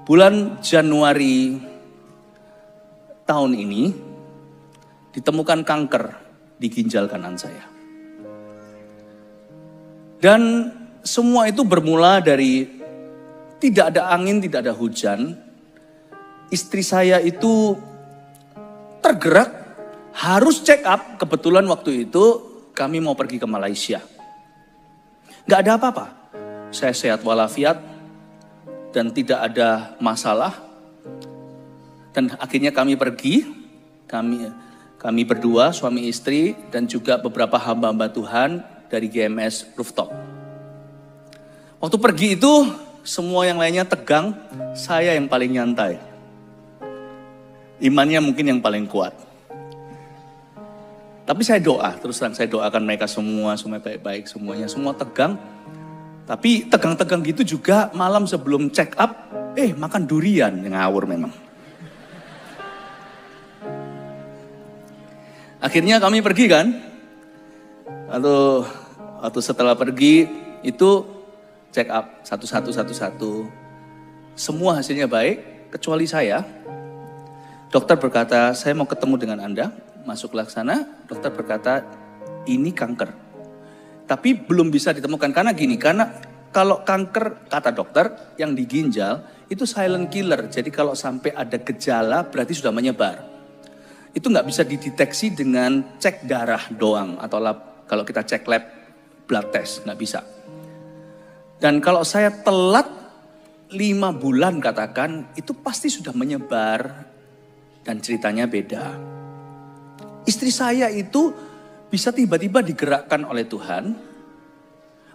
Bulan Januari tahun ini ditemukan kanker di ginjal kanan saya. Dan semua itu bermula dari tidak ada angin, tidak ada hujan. Istri saya itu tergerak, harus check up. Kebetulan waktu itu kami mau pergi ke Malaysia. Gak ada apa-apa. Saya sehat walafiat dan tidak ada masalah. Dan akhirnya kami pergi. Kami berdua, suami istri, dan juga beberapa hamba-hamba Tuhan dari GMS Rooftop. Waktu pergi itu, semua yang lainnya tegang, saya yang paling nyantai. Imannya mungkin yang paling kuat. Tapi saya doa, terus terang saya doakan mereka semua baik-baik semuanya, semua tegang. Tapi tegang-tegang gitu juga malam sebelum check up, makan durian, yang ngawur memang. Akhirnya kami pergi kan, waktu setelah pergi itu check up satu-satu. Semua hasilnya baik, kecuali saya. Dokter berkata, saya mau ketemu dengan Anda. Masuklah ke sana, dokter berkata, ini kanker. Tapi belum bisa ditemukan, karena kalau kanker, kata dokter, yang di ginjal, itu silent killer. Jadi kalau sampai ada gejala, berarti sudah menyebar. Itu nggak bisa dideteksi dengan cek darah doang, atau kalau kita cek lab, blood test, nggak bisa. Dan kalau saya telat 5 bulan katakan, itu pasti sudah menyebar dan ceritanya beda. Istri saya itu bisa tiba-tiba digerakkan oleh Tuhan,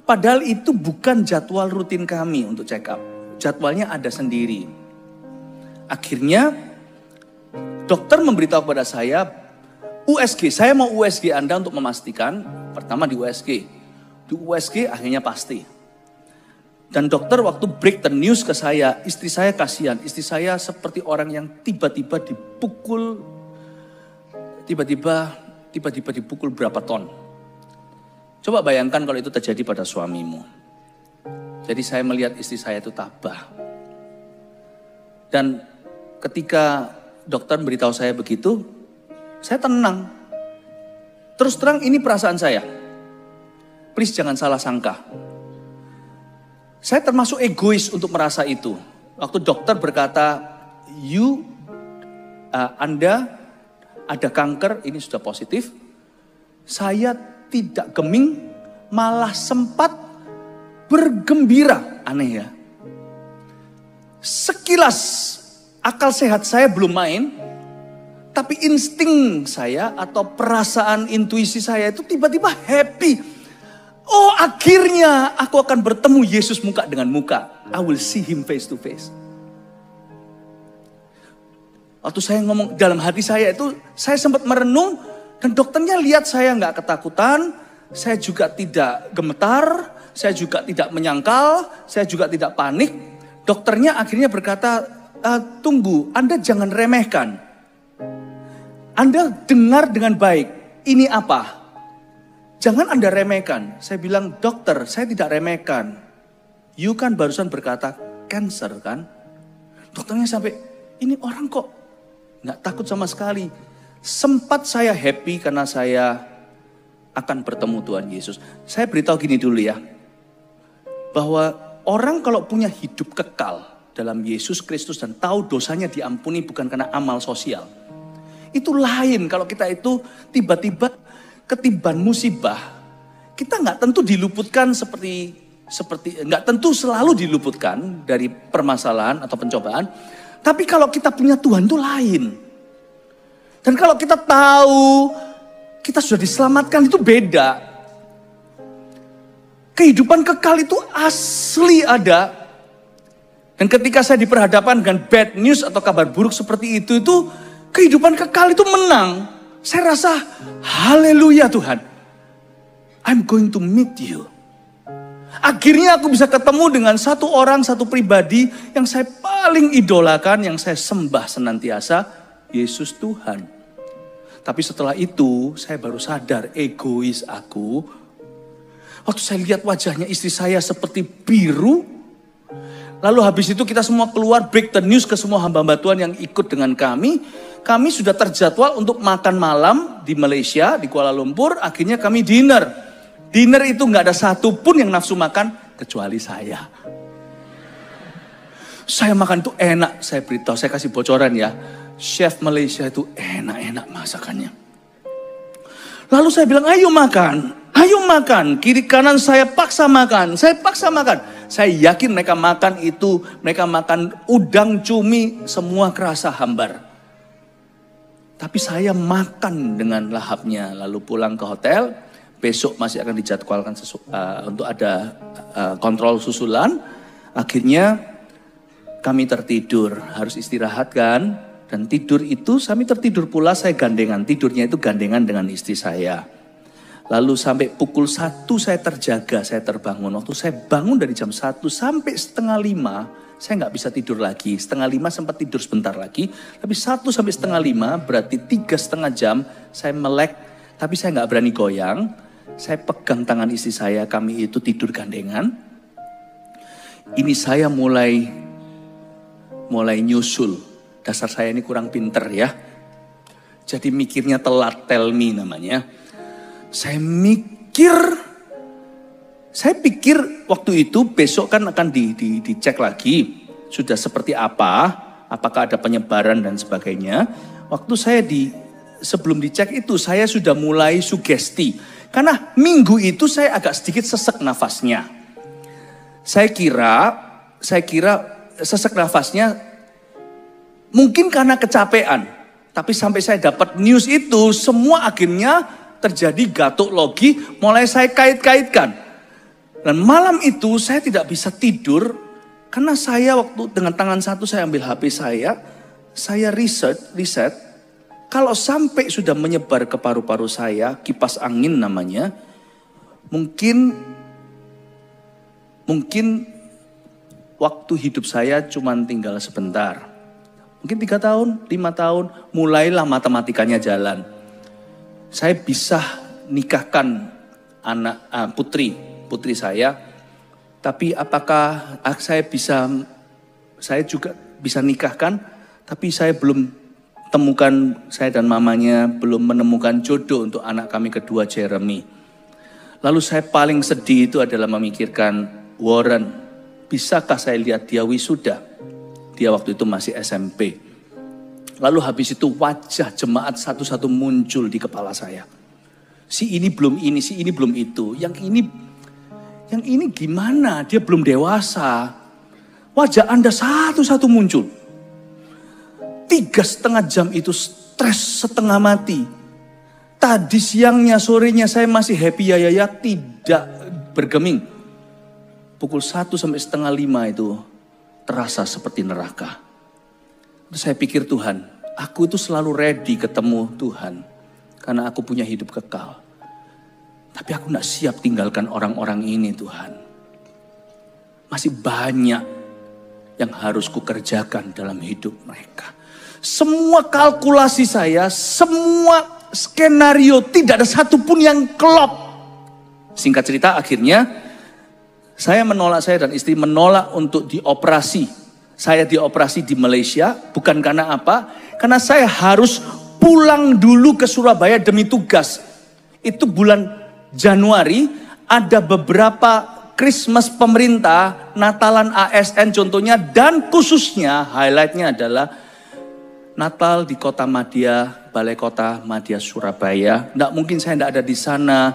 padahal itu bukan jadwal rutin kami untuk check up. Jadwalnya ada sendiri. Akhirnya dokter memberitahu kepada saya, USG, saya mau USG Anda untuk memastikan, pertama di USG. Di USG akhirnya pasti. Dan dokter waktu break the news ke saya, istri saya kasihan. Istri saya seperti orang yang tiba-tiba dipukul berapa ton. Coba bayangkan kalau itu terjadi pada suamimu. Jadi saya melihat istri saya itu tabah. Dan ketika dokter beritahu saya begitu, saya tenang. Terus terang ini perasaan saya. Please jangan salah sangka. Saya termasuk egois untuk merasa itu. Waktu dokter berkata, Anda ada kanker, ini sudah positif. Saya tidak geming, malah sempat bergembira. Aneh ya. Sekilas akal sehat saya belum main, tapi insting saya atau perasaan intuisi saya itu tiba-tiba happy. Oh, akhirnya aku akan bertemu Yesus muka dengan muka. I will see him face to face. Waktu saya ngomong dalam hati saya itu, saya sempat merenung dan dokternya lihat saya nggak ketakutan, saya juga tidak gemetar, saya juga tidak menyangkal, saya juga tidak panik. Dokternya akhirnya berkata, tunggu, Anda jangan remehkan. Anda dengar dengan baik, ini apa? Jangan Anda remehkan. Saya bilang, dokter, saya tidak remehkan. You kan barusan berkata cancer kan? Dokternya sampai, ini orang kok nggak takut sama sekali. Sempat saya happy karena saya akan bertemu Tuhan Yesus. Saya beritahu gini dulu ya. Bahwa orang kalau punya hidup kekal dalam Yesus Kristus dan tahu dosanya diampuni bukan karena amal sosial. Itu lain kalau kita itu tiba-tiba ketiban musibah, kita nggak tentu diluputkan seperti nggak tentu selalu diluputkan dari permasalahan atau pencobaan. Tapi kalau kita punya Tuhan itu lain. Dan kalau kita tahu kita sudah diselamatkan itu beda. Kehidupan kekal itu asli ada. Dan ketika saya diperhadapkan dengan bad news atau kabar buruk seperti itu kehidupan kekal itu menang. Saya rasa, haleluya Tuhan. I'm going to meet you. Akhirnya aku bisa ketemu dengan satu orang, satu pribadi yang saya paling idolakan, yang saya sembah senantiasa, Yesus Tuhan. Tapi setelah itu, saya baru sadar egois aku. Waktu saya lihat wajahnya istri saya seperti biru, Lalu habis itu kita semua keluar break the news ke semua hamba-hamba Tuhan yang ikut dengan kami. Kami sudah terjadwal untuk makan malam di Malaysia, di Kuala Lumpur. Akhirnya kami dinner. Dinner itu gak ada satupun yang nafsu makan kecuali saya. Saya makan itu enak. Saya beritahu, saya kasih bocoran ya. Chef Malaysia itu enak-enak masakannya. Lalu saya bilang, ayo makan. Ayo makan. Kiri kanan saya paksa makan. Saya paksa makan. Saya yakin mereka makan itu, mereka makan udang, cumi, semua kerasa hambar. Tapi saya makan dengan lahapnya. Lalu pulang ke hotel, besok masih akan dijadwalkan untuk ada kontrol susulan. Akhirnya kami tertidur, harus istirahat kan. Dan tidur itu, kami tertidur pula, saya gandengan. Tidurnya itu gandengan dengan istri saya. Lalu sampai pukul 1 saya terjaga, saya terbangun. Waktu saya bangun dari jam 1 sampai setengah 5, saya nggak bisa tidur lagi. Setengah 5 sempat tidur sebentar lagi. Tapi 1 sampai setengah 5 berarti 3,5 jam saya melek. Tapi saya nggak berani goyang. Saya pegang tangan istri saya, kami itu tidur gandengan. Ini saya mulai nyusul. Dasar saya ini kurang pinter ya. Jadi mikirnya telat, tell me namanya. Saya pikir waktu itu besok kan akan dicek lagi. Sudah seperti apa, apakah ada penyebaran dan sebagainya. Waktu saya sebelum dicek itu saya sudah mulai sugesti. Karena minggu itu saya agak sedikit sesek nafasnya. Saya kira sesek nafasnya mungkin karena kecapean. Tapi sampai saya dapat news itu semua akhirnya terjadi gatuk logi, mulai saya kait-kaitkan. Dan malam itu saya tidak bisa tidur, karena saya waktu dengan tangan satu saya ambil HP saya riset, kalau sampai sudah menyebar ke paru-paru saya, kipas angin namanya, mungkin waktu hidup saya cuma tinggal sebentar. Mungkin 3 tahun, 5 tahun, mulailah matematikanya jalan. Saya bisa nikahkan putri saya. Tapi apakah saya juga bisa nikahkan, tapi saya belum temukan, saya dan mamanya belum menemukan jodoh untuk anak kami kedua Jeremy. Lalu saya paling sedih itu adalah memikirkan Warren, bisakah saya lihat dia wisuda? Dia waktu itu masih SMP. Lalu habis itu wajah jemaat satu-satu muncul di kepala saya. Si ini belum ini, si ini belum itu. Yang ini gimana? Dia belum dewasa. Wajah Anda satu-satu muncul. 3,5 jam itu stres setengah mati. Tadi siangnya, sorenya saya masih happy ya, tidak bergeming. Pukul 1 sampai setengah 5 itu terasa seperti neraka. Saya pikir Tuhan, aku itu selalu ready ketemu Tuhan. Karena aku punya hidup kekal. Tapi aku gak siap tinggalkan orang-orang ini Tuhan. Masih banyak yang harus kukerjakan dalam hidup mereka. Semua kalkulasi saya, semua skenario, tidak ada satupun yang klop. Singkat cerita akhirnya, saya dan istri menolak untuk dioperasi. Saya dioperasi di Malaysia, bukan karena apa? Karena saya harus pulang dulu ke Surabaya demi tugas. Itu bulan Januari, ada beberapa Christmas pemerintah, Natalan ASN contohnya, dan khususnya highlightnya adalah Natal di Kota Madya, Balai Kota Madya Surabaya. Nggak mungkin saya nggak ada di sana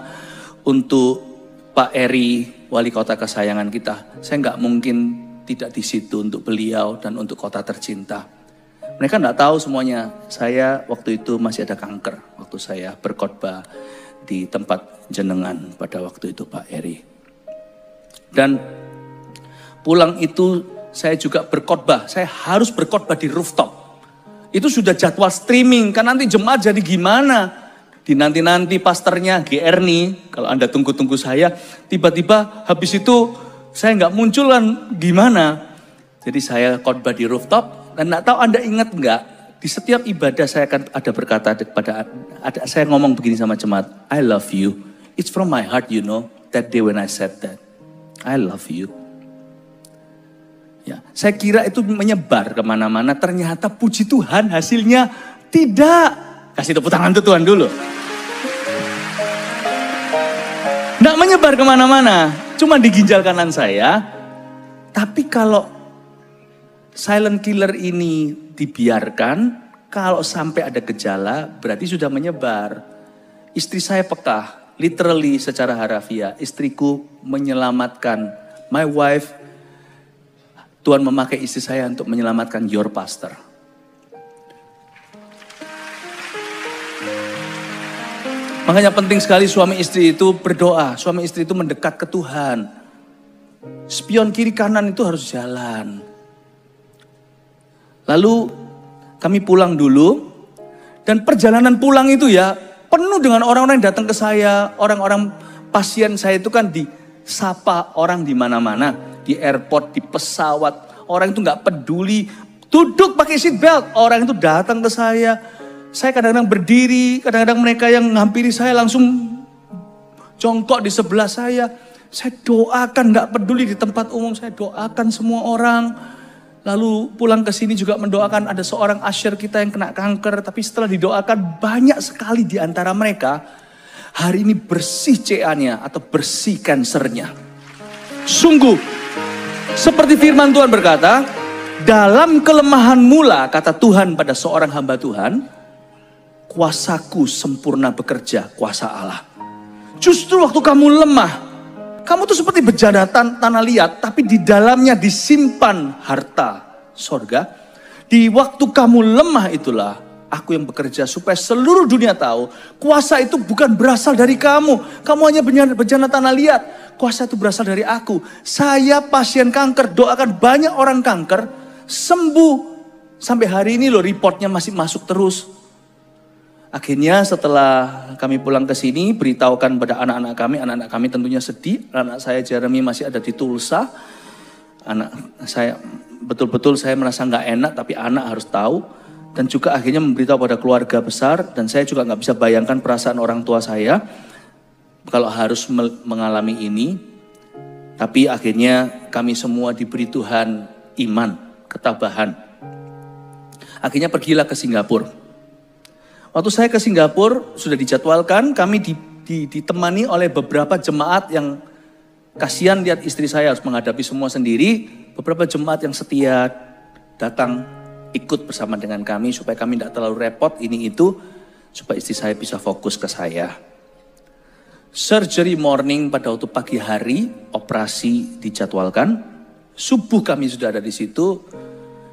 untuk Pak Eri, wali kota kesayangan kita. Saya nggak mungkin tidak di situ untuk beliau dan untuk kota tercinta. Mereka nggak tahu semuanya. Saya waktu itu masih ada kanker. Waktu saya berkhotbah di tempat jenengan pada waktu itu Pak Eri. Dan pulang itu saya juga berkhotbah. Saya harus berkhotbah di rooftop. Itu sudah jadwal streaming. Kan nanti jemaat jadi gimana? Dinanti-nanti pastornya GR nih. Kalau Anda tunggu-tunggu saya. Tiba-tiba habis itu saya nggak muncul kan gimana? Jadi saya khotbah di rooftop dan nggak tahu Anda ingat nggak? Di setiap ibadah saya akan ada berkata saya ngomong begini sama jemaat, I love you. It's from my heart, you know. That day when I said that, I love you. Ya, saya kira itu menyebar kemana-mana, ternyata puji Tuhan hasilnya tidak. Kasih tepuk tangan untuk Tuhan dulu. Nggak menyebar kemana-mana, cuma di ginjal kanan saya. Tapi kalau silent killer ini dibiarkan, kalau sampai ada gejala berarti sudah menyebar. Istri saya peka, literally secara harafiah, istriku menyelamatkan, my wife, Tuhan memakai istri saya untuk menyelamatkan your pastor. Makanya penting sekali suami istri itu berdoa, suami istri itu mendekat ke Tuhan. Spion kiri kanan itu harus jalan. Lalu kami pulang dulu, dan perjalanan pulang itu ya penuh dengan orang-orang yang datang ke saya, orang-orang pasien saya itu kan disapa orang di mana-mana. Di airport, di pesawat, orang itu nggak peduli, duduk pakai seat belt, orang itu datang ke saya. Saya kadang-kadang berdiri, kadang-kadang mereka yang menghampiri saya langsung jongkok di sebelah saya. Saya doakan, nggak peduli di tempat umum, saya doakan semua orang. Lalu pulang ke sini juga mendoakan, ada seorang usher kita yang kena kanker, tapi setelah didoakan banyak sekali di antara mereka hari ini bersih CA-nya atau bersih kansernya. Sungguh seperti firman Tuhan berkata, dalam kelemahan mula, kata Tuhan pada seorang hamba Tuhan, kuasaku sempurna bekerja, kuasa Allah. Justru waktu kamu lemah, kamu tuh seperti bejana tanah liat, tapi di dalamnya disimpan harta sorga. Di waktu kamu lemah itulah aku yang bekerja supaya seluruh dunia tahu kuasa itu bukan berasal dari kamu. Kamu hanya bejana tanah liat. Kuasa itu berasal dari aku. Saya pasien kanker, doakan banyak orang kanker sembuh. Sampai hari ini loh reportnya masih masuk terus. Akhirnya setelah kami pulang ke sini, beritahukan pada anak-anak kami tentunya sedih. Anak saya Jeremy masih ada di Tulsa. Anak saya betul-betul saya merasa nggak enak, tapi anak harus tahu. Dan juga akhirnya memberitahu pada keluarga besar, dan saya juga nggak bisa bayangkan perasaan orang tua saya kalau harus mengalami ini. Tapi akhirnya kami semua diberi Tuhan iman, ketabahan. Akhirnya pergilah ke Singapura. Waktu saya ke Singapura sudah dijadwalkan, kami ditemani oleh beberapa jemaat yang kasihan lihat istri saya harus menghadapi semua sendiri. Beberapa jemaat yang setia datang ikut bersama dengan kami supaya kami tidak terlalu repot ini itu, supaya istri saya bisa fokus ke saya. Surgery morning pada waktu pagi hari, operasi dijadwalkan. Subuh kami sudah ada di situ.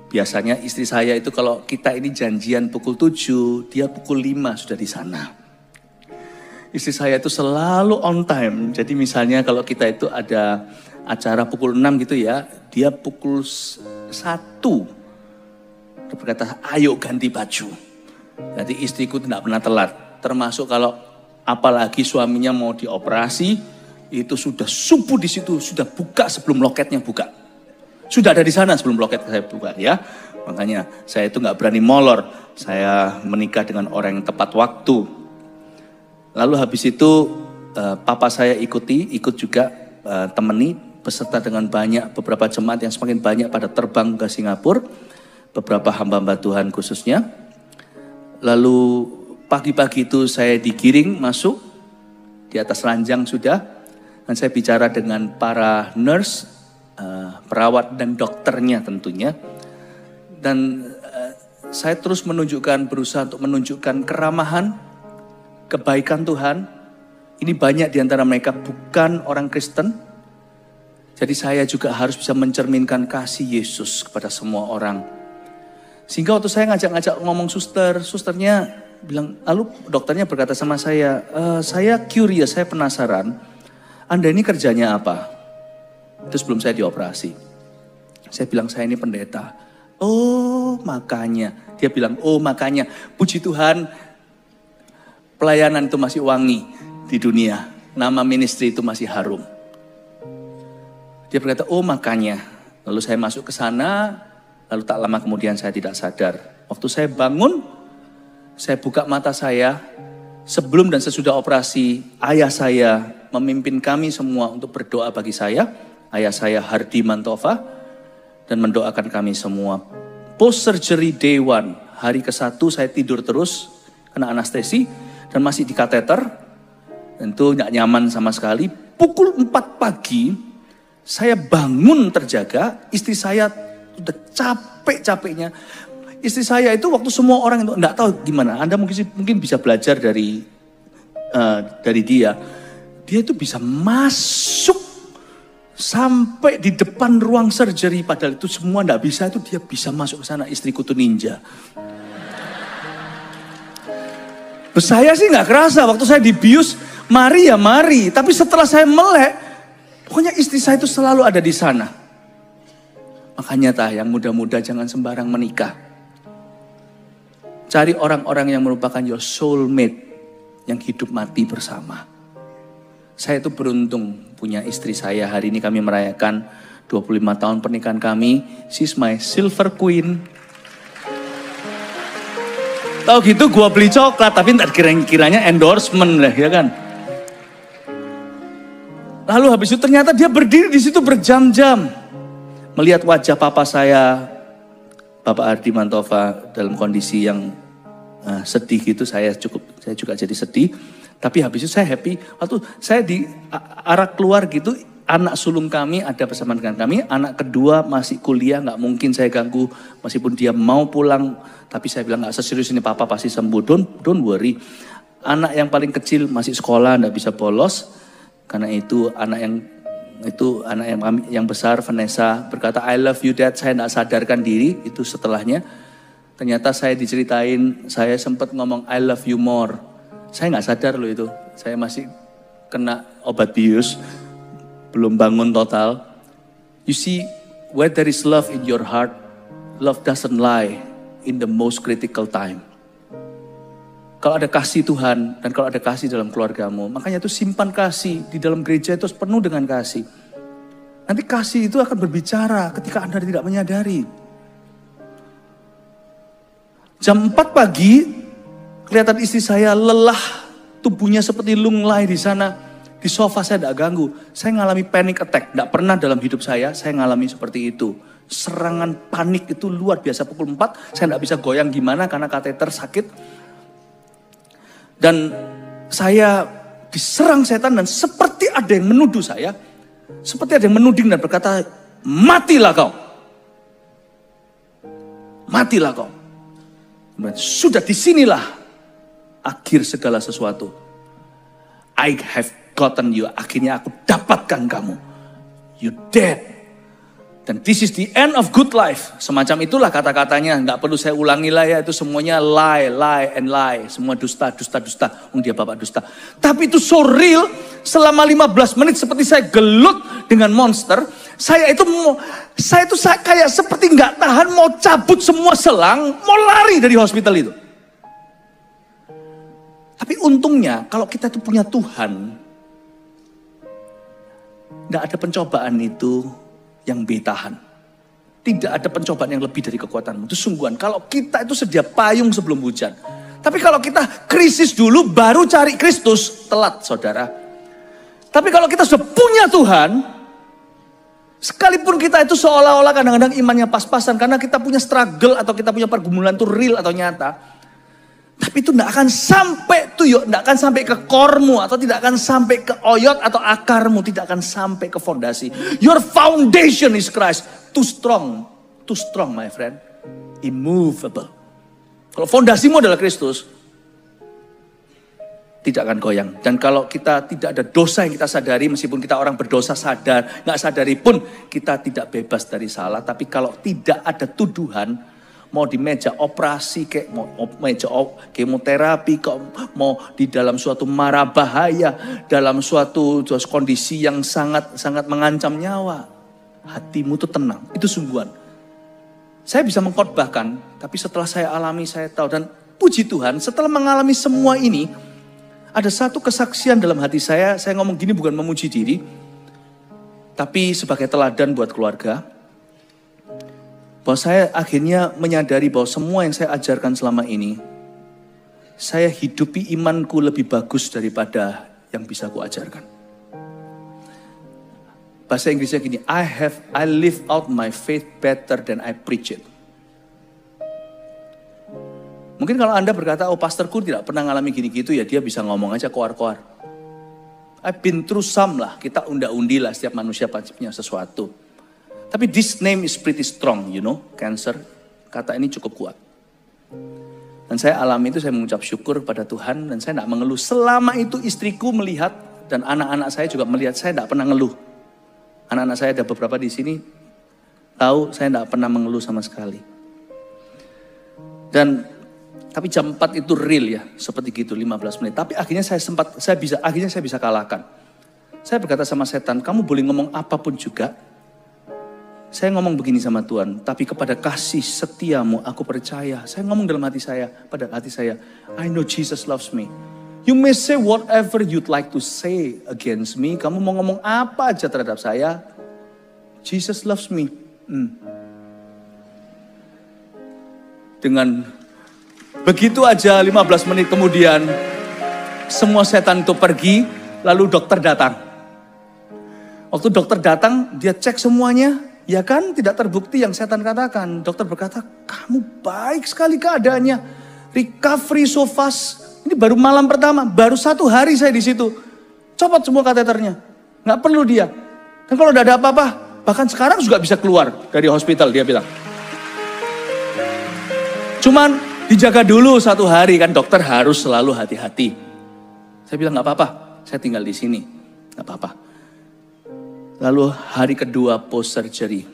Biasanya istri saya itu kalau kita ini janjian pukul 7, dia pukul 5 sudah di sana. Istri saya itu selalu on time. Jadi misalnya kalau kita itu ada acara pukul 6 gitu ya, dia pukul 1. Dia berkata, ayo ganti baju. Jadi istriku tidak pernah telat. Termasuk kalau apalagi suaminya mau dioperasi, itu sudah subuh di situ, sudah buka sebelum loketnya buka. Sudah ada di sana sebelum loket saya buka ya. Makanya saya itu nggak berani molor. Saya menikah dengan orang yang tepat waktu. Lalu habis itu papa saya ikut juga temani beserta dengan beberapa jemaat yang semakin banyak pada terbang ke Singapura. Beberapa hamba-hamba Tuhan khususnya. Lalu pagi-pagi itu saya digiring masuk, di atas ranjang sudah. Dan saya bicara dengan para nurse, perawat dan dokternya tentunya. Dan saya terus berusaha untuk menunjukkan keramahan, kebaikan Tuhan. Ini banyak di antara mereka bukan orang Kristen. Jadi saya juga harus bisa mencerminkan kasih Yesus kepada semua orang. Sehingga waktu saya ngajak ngomong susternya bilang, lalu dokternya berkata sama saya curious, saya penasaran, Anda ini kerjanya apa? Itu sebelum saya dioperasi. Saya bilang, saya ini pendeta. Oh makanya, dia bilang, oh makanya, puji Tuhan, pelayanan itu masih wangi di dunia, nama ministry itu masih harum. Dia berkata, oh makanya. Lalu saya masuk ke sana, lalu tak lama kemudian saya tidak sadar. Waktu saya bangun, saya buka mata saya, sebelum dan sesudah operasi, ayah saya memimpin kami semua untuk berdoa bagi saya. Ayah saya Hardi Mantova. dan mendoakan kami semua. Post surgery day 1, hari ke-1 saya tidur terus, kena anestesi dan masih di kateter. Tentu gak nyaman sama sekali. Pukul 4 pagi, saya bangun terjaga, istri saya udah capek-capeknya. Istri saya itu waktu semua orang itu gak tahu gimana, Anda mungkin bisa belajar dari dia. Dia itu bisa masuk sampai di depan ruang surgery, padahal itu semua gak bisa, itu dia bisa masuk ke sana. Istriku tuh ninja. Saya sih gak kerasa waktu saya dibius, mari ya mari. Tapi setelah saya melek, pokoknya istri saya itu selalu ada di sana. Makanya yang muda-muda jangan sembarang menikah. Cari orang-orang yang merupakan your soulmate, yang hidup mati bersama. Saya itu beruntung punya istri saya. Hari ini kami merayakan 25 tahun pernikahan kami. She's my silver queen. Tahu gitu gua beli coklat, tapi entar kiranya endorsement lah, ya kan. Lalu habis itu ternyata dia berdiri di situ berjam-jam. Melihat wajah papa saya, Bapak Ardi Mantova, dalam kondisi yang sedih gitu, saya juga jadi sedih. Tapi habis itu saya happy. Waktu saya di arah keluar gitu, anak sulung kami ada bersama dengan kami. Anak kedua masih kuliah, gak mungkin saya ganggu. Meskipun dia mau pulang, tapi saya bilang gak seserius ini, papa pasti sembuh. Don't worry. Anak yang paling kecil masih sekolah, gak bisa bolos. Karena itu anak yang besar, Vanessa, berkata I love you dad. Saya gak sadarkan diri, itu setelahnya. Ternyata saya diceritain, saya sempat ngomong I love you more. Saya gak sadar loh itu. Saya masih kena obat bius. Belum bangun total. You see, where there is love in your heart, love doesn't lie in the most critical time. Kalau ada kasih Tuhan dan kalau ada kasih dalam keluargamu, makanya itu simpan kasih di dalam gereja itu penuh dengan kasih. Nanti kasih itu akan berbicara ketika Anda tidak menyadari. Jam 4 pagi, kelihatan istri saya lelah, tubuhnya seperti lunglai di sana. Di sofa saya tidak ganggu. Saya ngalami panic attack. Tidak pernah dalam hidup saya ngalami seperti itu. Serangan panik itu luar biasa. Pukul 4, saya tidak bisa goyang gimana karena kateter sakit. Dan saya diserang setan dan seperti ada yang menuduh saya. Seperti ada yang menuding dan berkata, matilah kau. Matilah kau. Sudah disinilah akhir segala sesuatu. I have gotten you. Akhirnya aku dapatkan kamu. You dead. Dan this is the end of good life. Semacam itulah kata-katanya. Nggak perlu saya ulangi lah ya. Itu semuanya lie, lie, and lie. Semua dusta, dusta, dusta. Dia bapak dusta. Tapi itu so real. Selama 15 menit seperti saya gelut dengan monster. Saya itu kayak seperti nggak tahan. Mau cabut semua selang. Mau lari dari hospital itu. Tapi untungnya kalau kita itu punya Tuhan, tidak ada pencobaan itu yang bertahan. Tidak ada pencobaan yang lebih dari kekuatanmu. Itu sungguhan. Kalau kita itu sedia payung sebelum hujan. Tapi kalau kita krisis dulu baru cari Kristus, telat saudara. Tapi kalau kita sudah punya Tuhan, sekalipun kita itu seolah-olah kadang-kadang imannya pas-pasan. Karena kita punya struggle atau kita punya pergumulan itu real atau nyata. Tapi itu tidak akan sampai tuyuk, tidak akan sampai ke kormu, atau tidak akan sampai ke oyot atau akarmu, tidak akan sampai ke fondasi. Your foundation is Christ. Too strong my friend. Immovable. Kalau fondasimu adalah Kristus, tidak akan goyang. Dan kalau kita tidak ada dosa yang kita sadari, meskipun kita orang berdosa sadar, nggak sadari pun kita tidak bebas dari salah. Tapi kalau tidak ada tuduhan, mau di meja operasi, kayak mau meja kemoterapi, mau di dalam suatu mara bahaya, dalam suatu kondisi yang sangat mengancam nyawa, hatimu tuh tenang, itu sungguhan. Saya bisa mengkhotbahkan, tapi setelah saya alami, saya tahu, dan puji Tuhan, setelah mengalami semua ini, ada satu kesaksian dalam hati saya ngomong gini bukan memuji diri, tapi sebagai teladan buat keluarga. Bahwa saya akhirnya menyadari bahwa semua yang saya ajarkan selama ini, saya hidupi imanku lebih bagus daripada yang bisa ku ajarkan. Bahasa Inggrisnya gini, I live out my faith better than I preach it. Mungkin kalau Anda berkata, oh pastorku tidak pernah ngalami gini-gitu, ya dia bisa ngomong aja koar-koar. I've been through some lah, kita unda-undi lah, setiap manusia pasti punya sesuatu. Tapi this name is pretty strong, you know, cancer. Kata ini cukup kuat. Dan saya alami itu, saya mengucap syukur pada Tuhan, dan saya tidak mengeluh. Selama itu istriku melihat, dan anak-anak saya juga melihat, saya tidak pernah ngeluh. Anak-anak saya ada beberapa di sini, tahu saya tidak pernah mengeluh sama sekali. Tapi jam 4 itu real ya, seperti gitu 15 menit. Tapi akhirnya saya bisa kalahkan. Saya berkata sama setan, kamu boleh ngomong apapun juga. Saya ngomong begini sama Tuhan, tapi kepada kasih setiamu aku percaya. Saya ngomong dalam hati saya, pada hati saya, I know Jesus loves me. You may say whatever you'd like to say against me. Kamu mau ngomong apa aja terhadap saya. Jesus loves me. Dengan begitu aja 15 menit kemudian, semua setan itu pergi, lalu dokter datang. Waktu dokter datang, dia cek semuanya, ya kan tidak terbukti yang setan katakan. Dokter berkata, kamu baik sekali keadaannya, recovery so fast. Ini baru malam pertama, baru 1 hari saya di situ. Copot semua kateternya, nggak perlu dia. Dan kalau udah ada apa-apa, bahkan sekarang juga bisa keluar dari hospital, dia bilang. Cuman dijaga dulu 1 hari, kan dokter harus selalu hati-hati. Saya bilang nggak apa-apa, saya tinggal di sini, nggak apa-apa. Lalu hari kedua post surgery,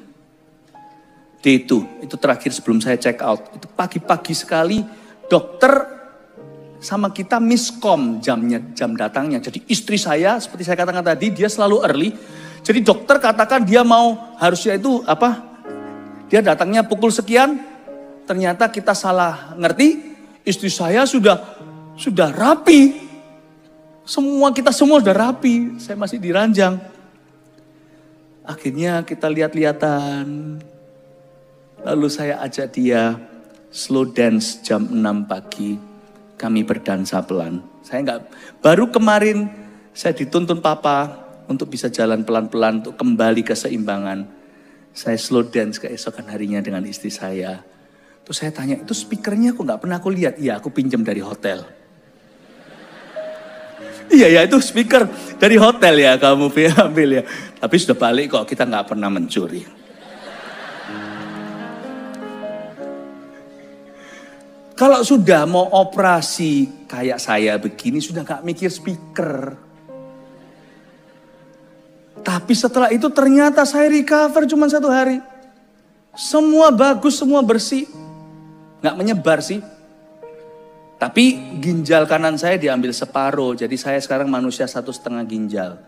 day 2, itu terakhir sebelum saya check out. Itu pagi-pagi sekali dokter sama kita miskom jam datangnya. Jadi istri saya, seperti saya katakan tadi, dia selalu early. Jadi dokter katakan dia mau harusnya itu dia datangnya pukul sekian. Ternyata kita salah ngerti. Istri saya sudah rapi. Kita semua sudah rapi. Saya masih diranjang. Akhirnya kita lihat-lihatan. Lalu saya ajak dia slow dance jam 6 pagi. Kami berdansa pelan. Baru kemarin saya dituntun papa untuk bisa jalan pelan-pelan untuk kembali ke keseimbangan. Saya slow dance keesokan harinya dengan istri saya. Terus saya tanya, itu speakernya kok gak pernah aku lihat? Iya, aku pinjam dari hotel. Iya ya, itu speaker dari hotel ya, kamu ambil ya. Tapi sudah balik kok, kita gak pernah mencuri. Kalau sudah mau operasi kayak saya begini, sudah gak mikir speaker. Tapi setelah itu ternyata saya recover cuma 1 hari. Semua bagus, semua bersih. Gak menyebar sih. Tapi ginjal kanan saya diambil separuh. Jadi saya sekarang manusia 1,5 ginjal.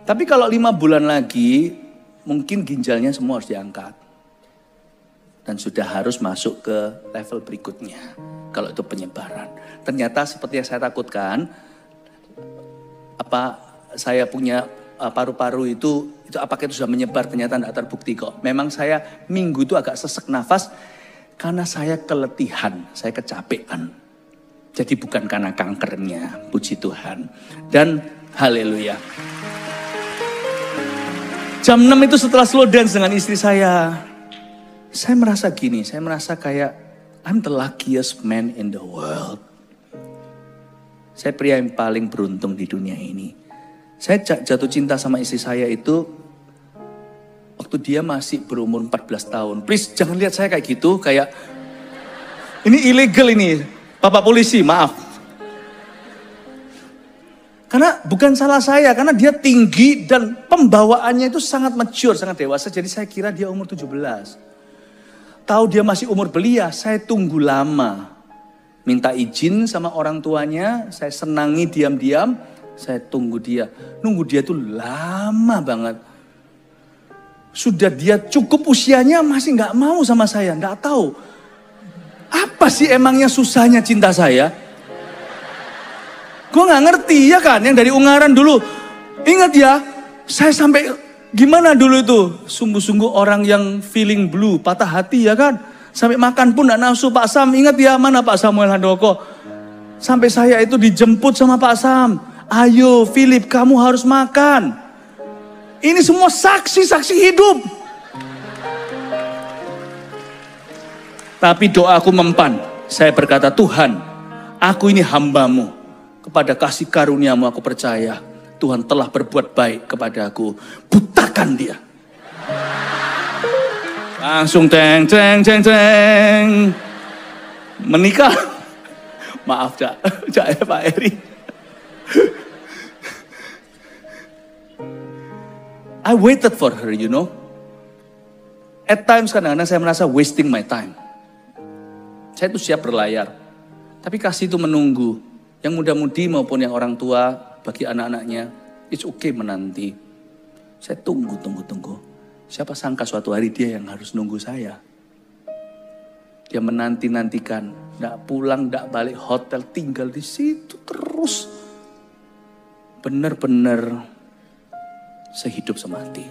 Tapi kalau 5 bulan lagi, mungkin ginjalnya semua harus diangkat. Dan sudah harus masuk ke level berikutnya. Kalau itu penyebaran. Ternyata seperti yang saya takutkan, saya punya paru-paru itu apakah itu sudah menyebar, ternyata tidak terbukti kok. Memang saya minggu itu agak sesek nafas, karena saya keletihan, saya kecapean. Jadi bukan karena kankernya, puji Tuhan. Dan haleluya. Jam 6 itu setelah slow dance dengan istri saya merasa gini, saya merasa kayak I'm the luckiest man in the world. Saya pria yang paling beruntung di dunia ini. Saya jatuh cinta sama istri saya itu waktu dia masih berumur 14 tahun. Please jangan lihat saya kayak gitu, kayak ini illegal ini, Bapak polisi, maaf. Karena bukan salah saya, karena dia tinggi dan pembawaannya itu sangat mature, sangat dewasa. Jadi saya kira dia umur 17. Tahu dia masih umur belia, saya tunggu lama. Minta izin sama orang tuanya, saya senangi diam-diam, saya tunggu dia. Nunggu dia tuh lama banget. Sudah dia cukup usianya masih gak mau sama saya, gak tahu. Apa sih emangnya susahnya cinta saya? Gue gak ngerti ya kan, yang dari Ungaran dulu. Ingat ya, saya sampai gimana dulu itu. Sungguh-sungguh orang yang feeling blue, patah hati ya kan. Sampai makan pun gak nafsu. Pak Sam, ingat ya, mana Pak Samuel Handoko. Sampai saya itu dijemput sama Pak Sam. Ayo Philip, kamu harus makan. Ini semua saksi-saksi hidup. Tapi doaku mempan. Saya berkata, Tuhan, aku ini hamba-Mu. Kepada kasih karunia-Mu aku percaya. Tuhan telah berbuat baik kepada aku. Butakan dia. Langsung ceng. Menikah. Maaf, Cak Pak Eri. I waited for her, you know. At times kadang-kadang saya merasa wasting my time. Saya itu siap berlayar. Tapi kasih itu menunggu. Yang muda-mudi maupun yang orang tua, bagi anak-anaknya, it's okay menanti. Saya tunggu. Siapa sangka suatu hari dia yang harus nunggu saya. Dia menanti-nantikan. Nggak pulang, nggak balik hotel, tinggal di situ terus. Benar-benar sehidup semati.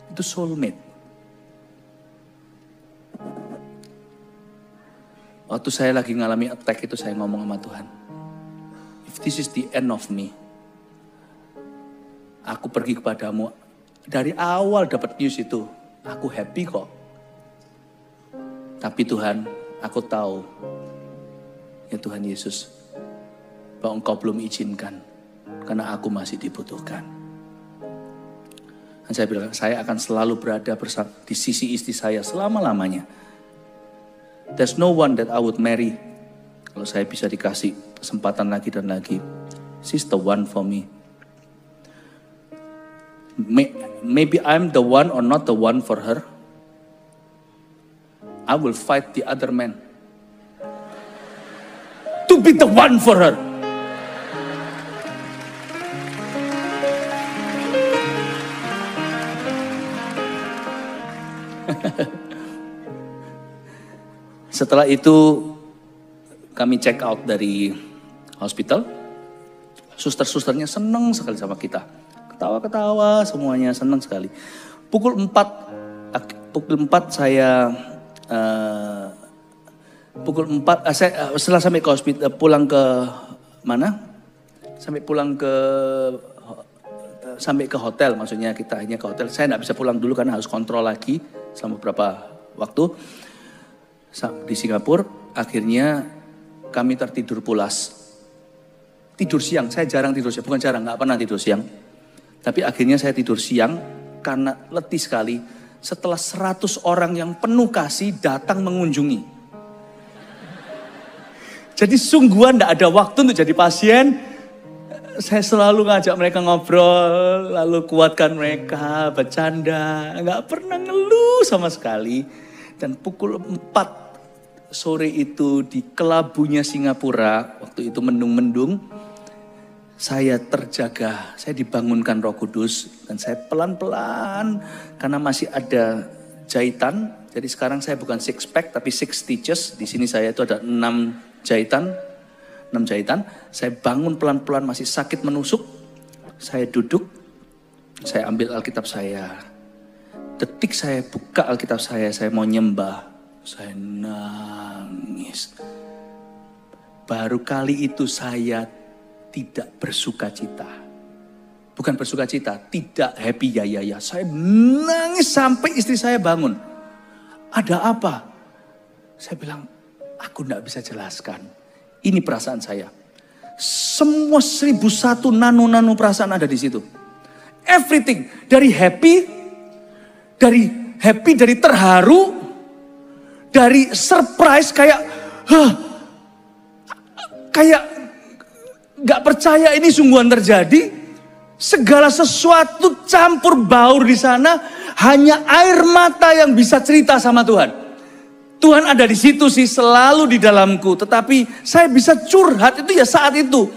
Itu soulmate. Waktu saya lagi ngalami attack itu saya ngomong sama Tuhan. If this is the end of me. Aku pergi kepadamu. Dari awal dapat news itu. Aku happy kok. Tapi Tuhan, aku tahu. Ya Tuhan Yesus. Bahwa Engkau belum izinkan. Karena aku masih dibutuhkan. Dan saya bilang, saya akan selalu berada di sisi istri saya selama-lamanya. There's no one that I would marry. Kalau saya bisa dikasih kesempatan lagi dan lagi. She's the one for me. Maybe I'm the one or not the one for her. I will fight the other man. To be the one for her. Setelah itu kami check out dari hospital. Suster-susternya senang sekali sama kita. Ketawa-ketawa semuanya senang sekali. Pukul 4 saya setelah sampai ke hospital, pulang ke mana? Sampai ke hotel, maksudnya kita hanya ke hotel. Saya tidak bisa pulang dulu karena harus kontrol lagi selama beberapa waktu. Di Singapura, akhirnya kami tertidur pulas. Tidur siang, saya jarang tidur siang, bukan jarang, nggak pernah tidur siang. Tapi akhirnya saya tidur siang karena letih sekali. Setelah 100 orang yang penuh kasih datang mengunjungi. Jadi sungguhan nggak ada waktu untuk jadi pasien. Saya selalu ngajak mereka ngobrol, lalu kuatkan mereka, bercanda. Nggak pernah ngeluh sama sekali. Dan pukul 4 sore itu di kelabunya Singapura, waktu itu mendung-mendung, saya terjaga, saya dibangunkan Roh Kudus dan saya pelan-pelan karena masih ada jahitan. Jadi sekarang saya bukan 6 pack tapi 6 stitches. Di sini saya itu ada 6 jahitan. Saya bangun pelan-pelan, masih sakit menusuk. Saya duduk, saya ambil Alkitab saya. Detik saya buka Alkitab saya mau nyembah. Saya nangis. Baru kali itu saya tidak bersuka cita. Bukan bersuka cita, tidak happy ya. Saya nangis sampai istri saya bangun. Ada apa? Saya bilang, aku tidak bisa jelaskan. Ini perasaan saya. Semua 1001 nano perasaan ada di situ. Everything. Dari happy, dari terharu, dari surprise kayak gak percaya ini sungguhan terjadi. Segala sesuatu campur baur di sana. Hanya air mata yang bisa cerita sama Tuhan. Tuhan ada di situ sih, selalu di dalamku. Tetapi saya bisa curhat itu ya saat itu.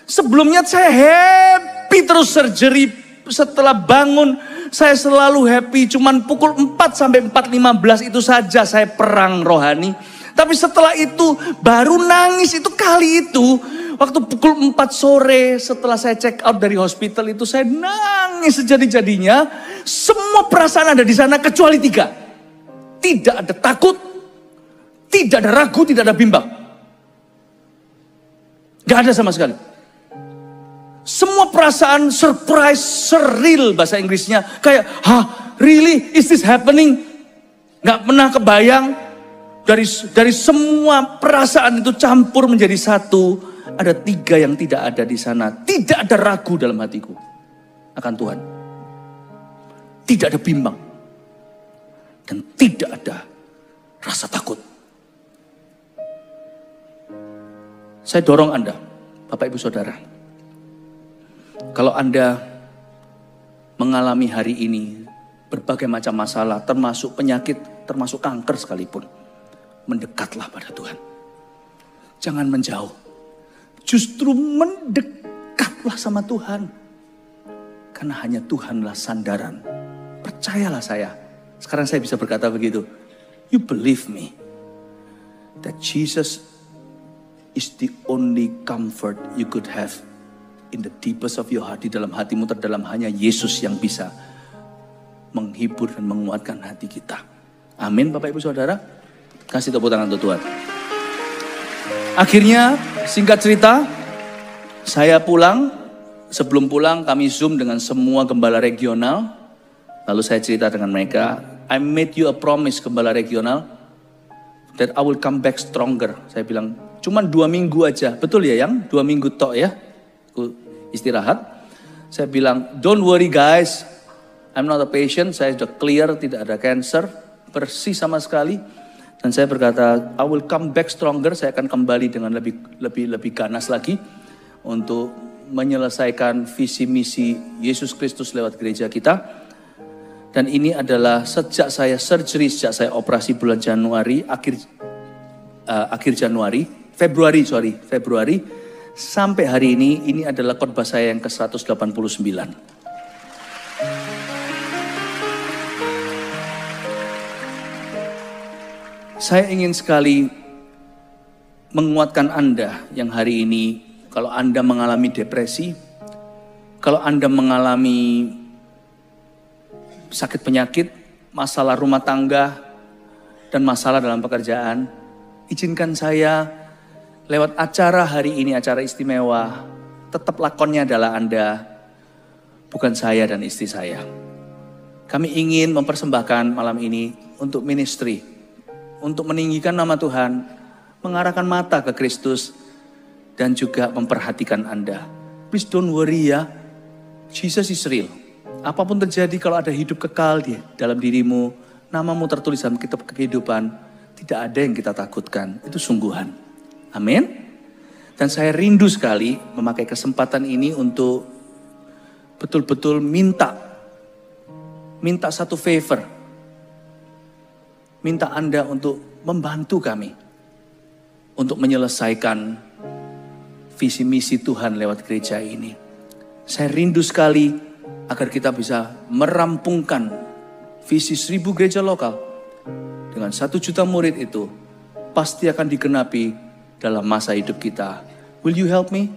Sebelumnya saya happy terus surgery. Setelah bangun saya selalu happy. Cuman pukul 4 sampai 4.15 itu saja saya perang rohani. Tapi setelah itu baru nangis itu kali itu. Waktu pukul 4 sore setelah saya check out dari hospital itu saya nangis sejadi-jadinya. Semua perasaan ada di sana kecuali 3. Tidak ada takut, tidak ada ragu, tidak ada bimbang. Gak ada sama sekali. Semua perasaan surprise, surreal bahasa Inggrisnya. Kayak, really? Is this happening? Gak pernah kebayang. Dari semua perasaan itu campur menjadi satu. Ada 3 yang tidak ada di sana. Tidak ada ragu dalam hatiku akan Tuhan. Tidak ada bimbang. Dan tidak ada rasa takut. Saya dorong Anda, Bapak Ibu Saudara. Kalau Anda mengalami hari ini berbagai macam masalah, termasuk penyakit, termasuk kanker sekalipun, mendekatlah pada Tuhan. Jangan menjauh. Justru mendekatlah sama Tuhan. Karena hanya Tuhanlah sandaran. Percayalah saya. Sekarang saya bisa berkata begitu. You believe me. That Jesus is the only comfort you could have in the deepest of your heart. Di dalam hatimu terdalam hanya Yesus yang bisa menghibur dan menguatkan hati kita. Amin Bapak Ibu Saudara. Kasih tepuk tangan untuk Tuhan. Akhirnya singkat cerita, saya pulang. Sebelum pulang kami Zoom dengan semua gembala regional. Lalu saya cerita dengan mereka, I made you a promise gembala regional, that I will come back stronger. Saya bilang, cuman 2 minggu aja. Betul ya yang? 2 minggu tok ya. Aku istirahat. Saya bilang, don't worry guys. I'm not a patient. Saya sudah clear, tidak ada cancer. Bersih sama sekali. Dan saya berkata, I will come back stronger. Saya akan kembali dengan lebih ganas lagi. Untuk menyelesaikan visi misi Yesus Kristus lewat gereja kita. Dan ini adalah sejak saya surgery, sejak saya operasi bulan Januari, Februari, sampai hari ini adalah khotbah saya yang ke-189. Saya ingin sekali menguatkan Anda yang hari ini, kalau Anda mengalami depresi, kalau Anda mengalami sakit penyakit, masalah rumah tangga, dan masalah dalam pekerjaan, izinkan saya lewat acara hari ini, acara istimewa, tetap lakonnya adalah Anda, bukan saya dan istri saya. Kami ingin mempersembahkan malam ini untuk ministry, untuk meninggikan nama Tuhan, mengarahkan mata ke Kristus, dan juga memperhatikan Anda. Please don't worry ya, Jesus is real. Apapun terjadi, kalau ada hidup kekal di dalam dirimu, namamu tertulis dalam kitab kehidupan, tidak ada yang kita takutkan. Itu sungguhan. Amin. Dan saya rindu sekali memakai kesempatan ini untuk betul-betul minta satu favor. Minta Anda untuk membantu kami untuk menyelesaikan visi misi Tuhan lewat gereja ini. Saya rindu sekali agar kita bisa merampungkan visi 1000 gereja lokal dengan 1 juta murid itu pasti akan digenapi dalam masa hidup kita. Will you help me?